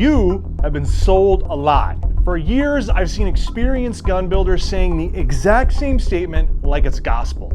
you have been sold a lie. For years, I've seen experienced gun builders saying the exact same statement like it's gospel.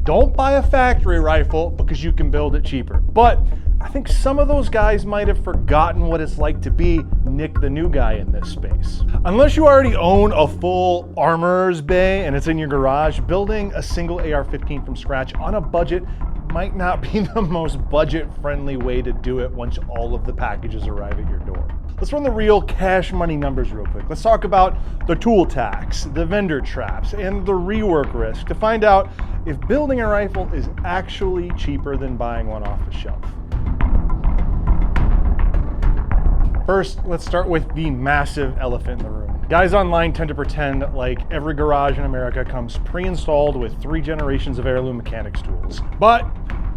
Don't buy a factory rifle because you can build it cheaper. But I think some of those guys might have forgotten what it's like to be Nick the new guy in this space. Unless you already own a full armorer's bay and it's in your garage, building a single AR-15 from scratch on a budget might not be the most budget-friendly way to do it once all of the packages arrive at your door. Let's run the real cash money numbers real quick. Let's talk about the tool tax, the vendor traps, and the rework risk to find out if building a rifle is actually cheaper than buying one off the shelf. First, let's start with the massive elephant in the room. Guys online tend to pretend like every garage in America comes pre-installed with 3 generations of heirloom mechanics tools. But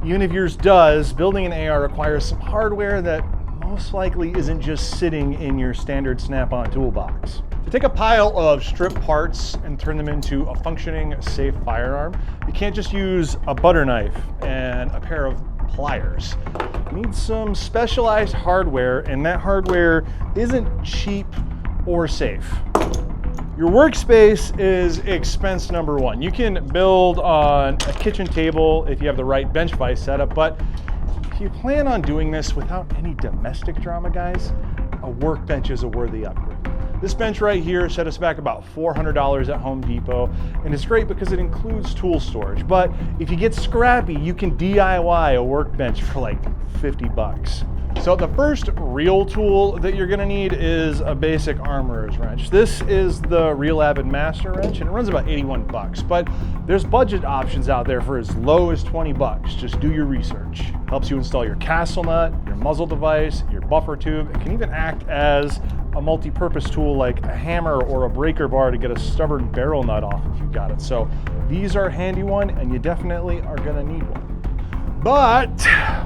even if yours does, building an AR requires some hardware that most likely isn't just sitting in your standard Snap-on toolbox. To take a pile of strip parts and turn them into a functioning, safe firearm, you can't just use a butter knife and a pair of pliers. You need some specialized hardware, and that hardware isn't cheap or safe. Your workspace is expense number one. You can build on a kitchen table if you have the right bench vise setup, but if you plan on doing this without any domestic drama, guys, a workbench is a worthy upgrade. This bench right here set us back about $400 at Home Depot, and it's great because it includes tool storage. But if you get scrappy, you can DIY a workbench for like 50 bucks. So the first real tool that you're gonna need is a basic armorer's wrench. This is the Real Avid Master Wrench, and it runs about 81 bucks, but there's budget options out there for as low as 20 bucks. Just do your research. Helps you install your castle nut, your muzzle device, your buffer tube. It can even act as a multi-purpose tool like a hammer or a breaker bar to get a stubborn barrel nut off if you've got it. So these are a handy one, and you definitely are gonna need one. But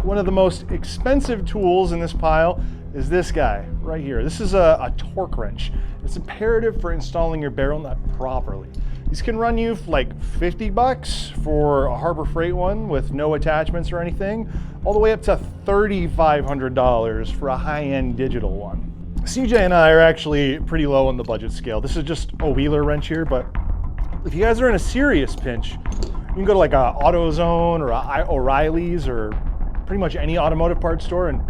one of the most expensive tools in this pile is this guy right here. This is a torque wrench. It's imperative for installing your barrel nut properly. These can run you like 50 bucks for a Harbor Freight one with no attachments or anything, all the way up to $3,500 for a high-end digital one. CJ and I are actually pretty low on the budget scale. This is just a Wheeler wrench here, but if you guys are in a serious pinch, you can go to like a AutoZone or a O'Reilly's or pretty much any automotive parts store, and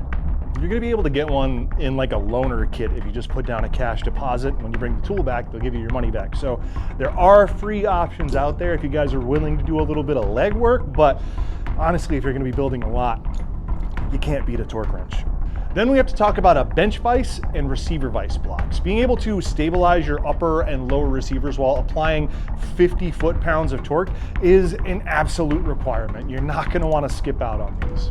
you're gonna be able to get one in like a loaner kit if you just put down a cash deposit. When you bring the tool back, they'll give you your money back. So there are free options out there if you guys are willing to do a little bit of legwork, but honestly, if you're gonna be building a lot, you can't beat a torque wrench. Then we have to talk about a bench vise and receiver vise blocks. Being able to stabilize your upper and lower receivers while applying 50 foot-pounds of torque is an absolute requirement. You're not gonna wanna skip out on these.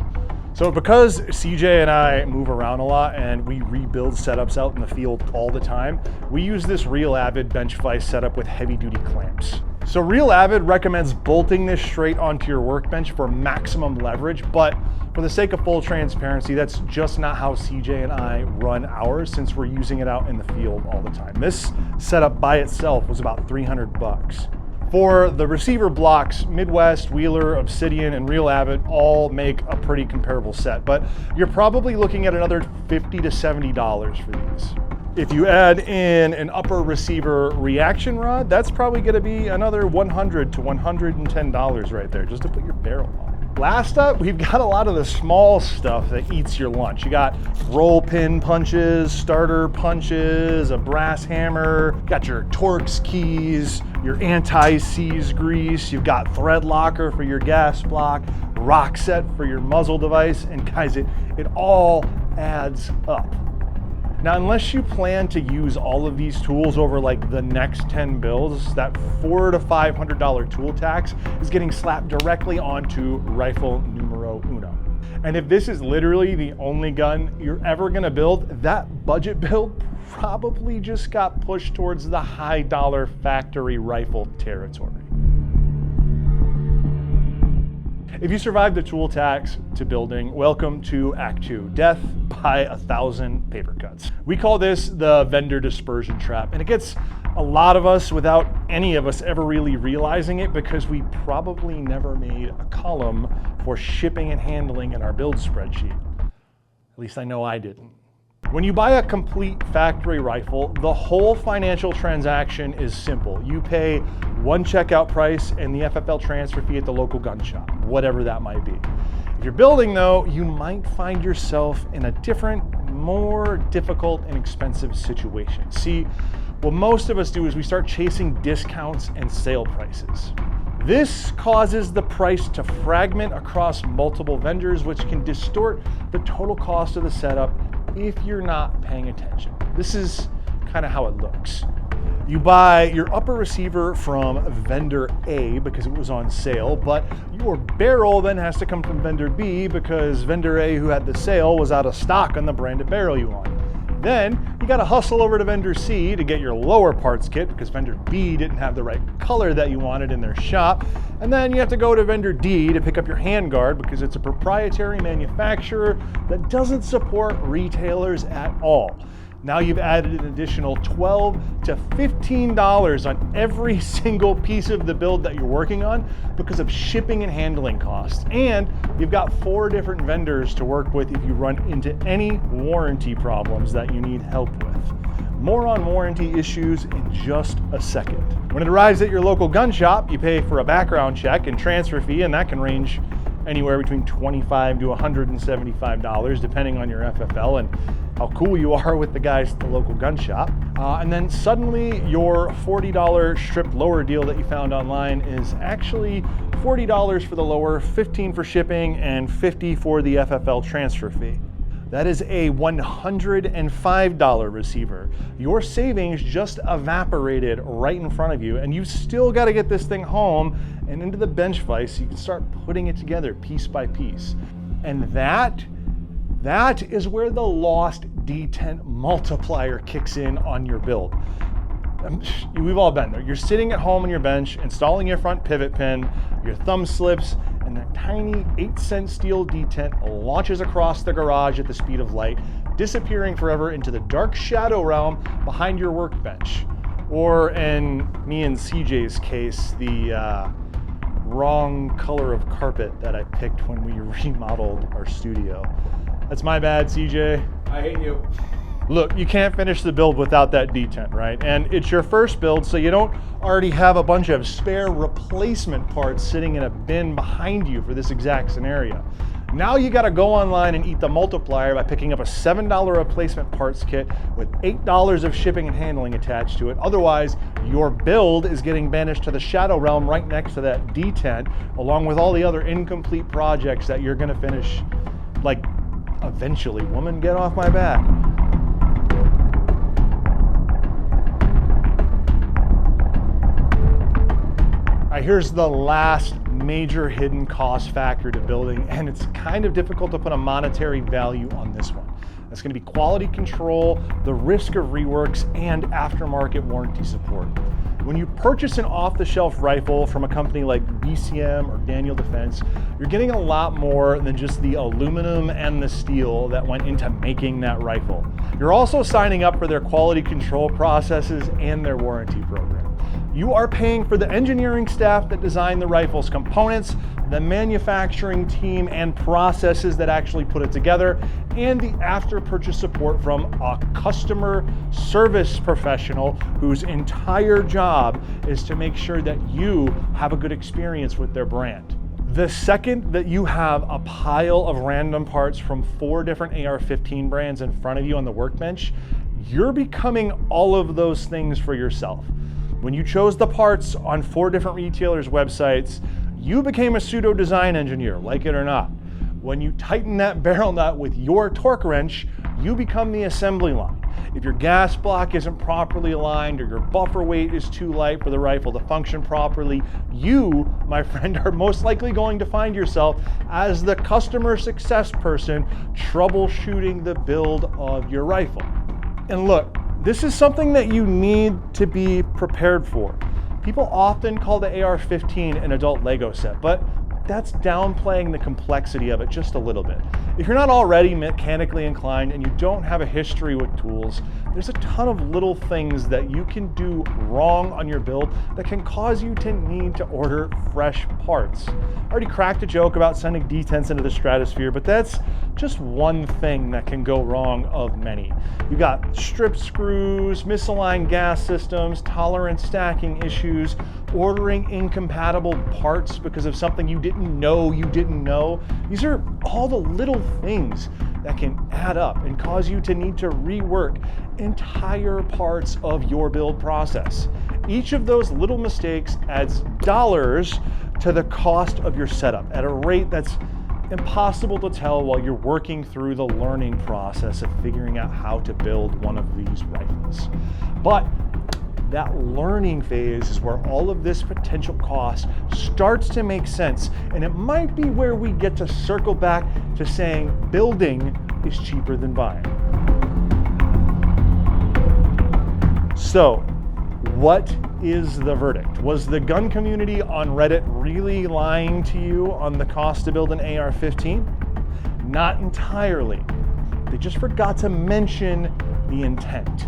So because CJ and I move around a lot and we rebuild setups out in the field all the time, we use this Real Avid bench vise setup with heavy-duty clamps. So Real Avid recommends bolting this straight onto your workbench for maximum leverage, but for the sake of full transparency, that's just not how CJ and I run ours, since we're using it out in the field all the time. This setup by itself was about 300 bucks. For the receiver blocks, Midwest, Wheeler, Obsidian, and Real Avid all make a pretty comparable set, but you're probably looking at another $50 to $70 for these. If you add in an upper receiver reaction rod, that's probably gonna be another $100 to $110 right there, just to put your barrel on. Last up, we've got a lot of the small stuff that eats your lunch. You got roll pin punches, starter punches, a brass hammer, got your Torx keys, your anti-seize grease, you've got thread locker for your gas block, rock set for your muzzle device, and guys, it all adds up. Now, unless you plan to use all of these tools over like the next 10 builds, that $400 to $500 tool tax is getting slapped directly onto rifle numero uno. And if this is literally the only gun you're ever gonna build, that budget build probably just got pushed towards the high dollar factory rifle territory. If you survived the tool tax to building, welcome to Act 2, Death by 1,000 Papercuts. We call this the vendor dispersion trap, and it gets a lot of us without any of us ever really realizing it, because we probably never made a column for shipping and handling in our build spreadsheet. At least I know I didn't. When you buy a complete factory rifle, the whole financial transaction is simple. You pay one checkout price and the FFL transfer fee at the local gun shop, whatever that might be. If you're building though, you might find yourself in a different, more difficult and expensive situation. See, what most of us do is we start chasing discounts and sale prices. This causes the price to fragment across multiple vendors, which can distort the total cost of the setup if you're not paying attention. This is kind of how it looks. You buy your upper receiver from vendor A because it was on sale, but your barrel then has to come from vendor B because vendor A, who had the sale, was out of stock on the branded barrel you want. Then you got to hustle over to vendor C to get your lower parts kit because vendor B didn't have the right color that you wanted in their shop. And then you have to go to vendor D to pick up your handguard because it's a proprietary manufacturer that doesn't support retailers at all. Now you've added an additional $12 to $15 on every single piece of the build that you're working on because of shipping and handling costs. And you've got 4 different vendors to work with if you run into any warranty problems that you need help with. More on warranty issues in just a second. When it arrives at your local gun shop, you pay for a background check and transfer fee, and that can range anywhere between $25 to $175 depending on your FFL and how cool you are with the guys at the local gun shop. And then suddenly your $40 stripped lower deal that you found online is actually $40 for the lower, $15 for shipping, and $50 for the FFL transfer fee. That is a $105 receiver. Your savings just evaporated right in front of you, and you still got to get this thing home and into the bench vise so you can start putting it together piece by piece. And that is where the lost detent multiplier kicks in on your build. We've all been there. You're sitting at home on your bench, installing your front pivot pin, your thumb slips, and that tiny 8-cent steel detent launches across the garage at the speed of light, disappearing forever into the dark shadow realm behind your workbench. Or in me and CJ's case, the wrong color of carpet that I picked when we remodeled our studio. That's my bad, CJ. I hate you. Look, you can't finish the build without that detent, right? And it's your first build, so you don't already have a bunch of spare replacement parts sitting in a bin behind you for this exact scenario. Now you gotta go online and eat the multiplier by picking up a $7 replacement parts kit with $8 of shipping and handling attached to it. Otherwise, your build is getting banished to the shadow realm right next to that detent, along with all the other incomplete projects that you're gonna finish, like, eventually. Woman, get off my back. Here's the last major hidden cost factor to building, and it's kind of difficult to put a monetary value on this one. That's going to be quality control, the risk of reworks, and aftermarket warranty support. When you purchase an off-the-shelf rifle from a company like BCM or Daniel Defense, you're getting a lot more than just the aluminum and the steel that went into making that rifle. You're also signing up for their quality control processes and their warranty program. You are paying for the engineering staff that designed the rifle's components, the manufacturing team and processes that actually put it together, and the after-purchase support from a customer service professional whose entire job is to make sure that you have a good experience with their brand. The second that you have a pile of random parts from 4 different AR-15 brands in front of you on the workbench, you're becoming all of those things for yourself. When you chose the parts on 4 different retailers' websites, you became a pseudo design engineer, like it or not. When you tighten that barrel nut with your torque wrench, you become the assembly line. If your gas block isn't properly aligned or your buffer weight is too light for the rifle to function properly, you, my friend, are most likely going to find yourself as the customer success person troubleshooting the build of your rifle. And look, this is something that you need to be prepared for. People often call the AR-15 an adult Lego set, but that's downplaying the complexity of it just a little bit. If you're not already mechanically inclined and you don't have a history with tools, there's a ton of little things that you can do wrong on your build that can cause you to need to order fresh parts. I already cracked a joke about sending detents into the stratosphere, but that's just one thing that can go wrong of many. You got strip screws, misaligned gas systems, tolerance stacking issues, ordering incompatible parts because of something you didn't know you didn't know. These are all the little things that can add up and cause you to need to rework entire parts of your build process. Each of those little mistakes adds dollars to the cost of your setup at a rate that's impossible to tell while you're working through the learning process of figuring out how to build one of these rifles. But that learning phase is where all of this potential cost starts to make sense, and it might be where we get to circle back to saying building is cheaper than buying. So, what is the verdict? Was the gun community on Reddit really lying to you on the cost to build an AR-15? Not entirely. They just forgot to mention the intent.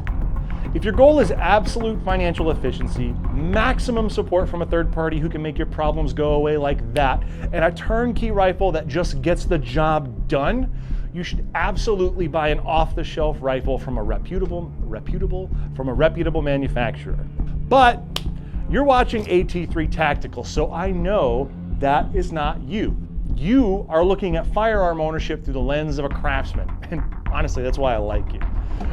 If your goal is absolute financial efficiency, maximum support from a third party who can make your problems go away like that, and a turnkey rifle that just gets the job done, you should absolutely buy an off-the-shelf rifle from a reputable manufacturer. But you're watching AT3 Tactical, so I know that is not you. You are looking at firearm ownership through the lens of a craftsman, and honestly, that's why I like you.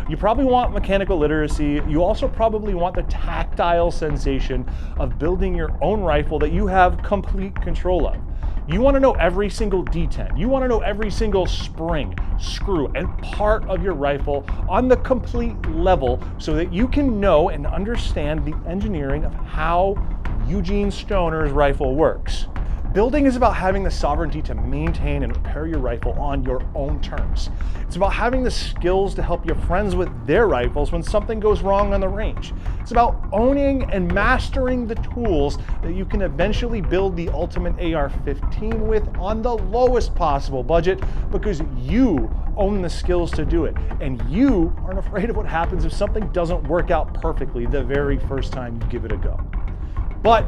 You probably want mechanical literacy. You also probably want the tactile sensation of building your own rifle that you have complete control of. You want to know every single detent. You want to know every single spring, screw, and part of your rifle on the complete level so that you can know and understand the engineering of how Eugene Stoner's rifle works. Building is about having the sovereignty to maintain and repair your rifle on your own terms. It's about having the skills to help your friends with their rifles when something goes wrong on the range. It's about owning and mastering the tools that you can eventually build the ultimate AR-15 with on the lowest possible budget because you own the skills to do it. And you aren't afraid of what happens if something doesn't work out perfectly the very first time you give it a go. But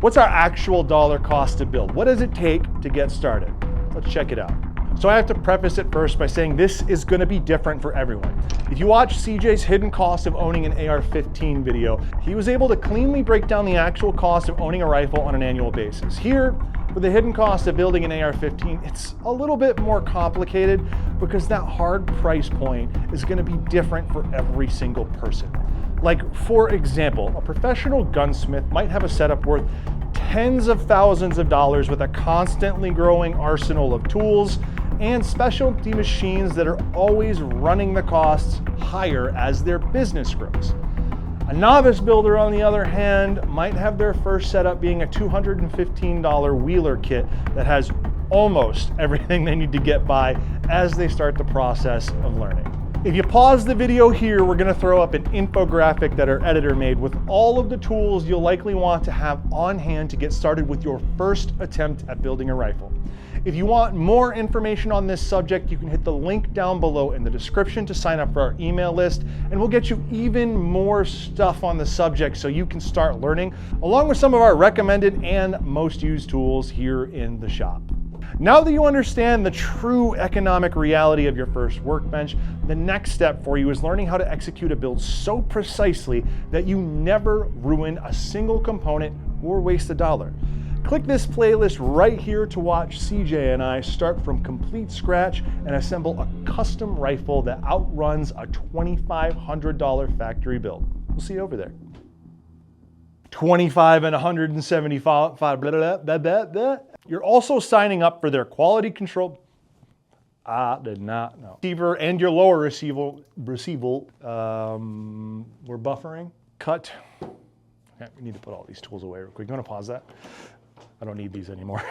what's our actual dollar cost to build? What does it take to get started? Let's check it out. So I have to preface it first by saying this is going to be different for everyone. If you watch CJ's hidden cost of owning an AR-15 video, he was able to cleanly break down the actual cost of owning a rifle on an annual basis. Here, for the hidden cost of building an AR-15, it's a little bit more complicated because that hard price point is going to be different for every single person. Like, for example, a professional gunsmith might have a setup worth tens of thousands of dollars with a constantly growing arsenal of tools and specialty machines that are always running the costs higher as their business grows. A novice builder, on the other hand, might have their first setup being a $215 wheeler kit that has almost everything they need to get by as they start the process of learning. If you pause the video here, we're going to throw up an infographic that our editor made with all of the tools you'll likely want to have on hand to get started with your first attempt at building a rifle. If you want more information on this subject, you can hit the link down below in the description to sign up for our email list, and we'll get you even more stuff on the subject so you can start learning, along with some of our recommended and most used tools here in the shop. Now that you understand the true economic reality of your first workbench, the next step for you is learning how to execute a build so precisely that you never ruin a single component or waste a dollar. Click this playlist right here to watch CJ and I start from complete scratch and assemble a custom rifle that outruns a $2,500 factory build. We'll see you over there. 25 and 175, blah, blah, blah, blah, blah. You're also signing up for their quality control. I did not know. Receiver and your lower receiver, we're buffering. Cut. Okay, we need to put all these tools away real quick. You want to pause that? I don't need these anymore.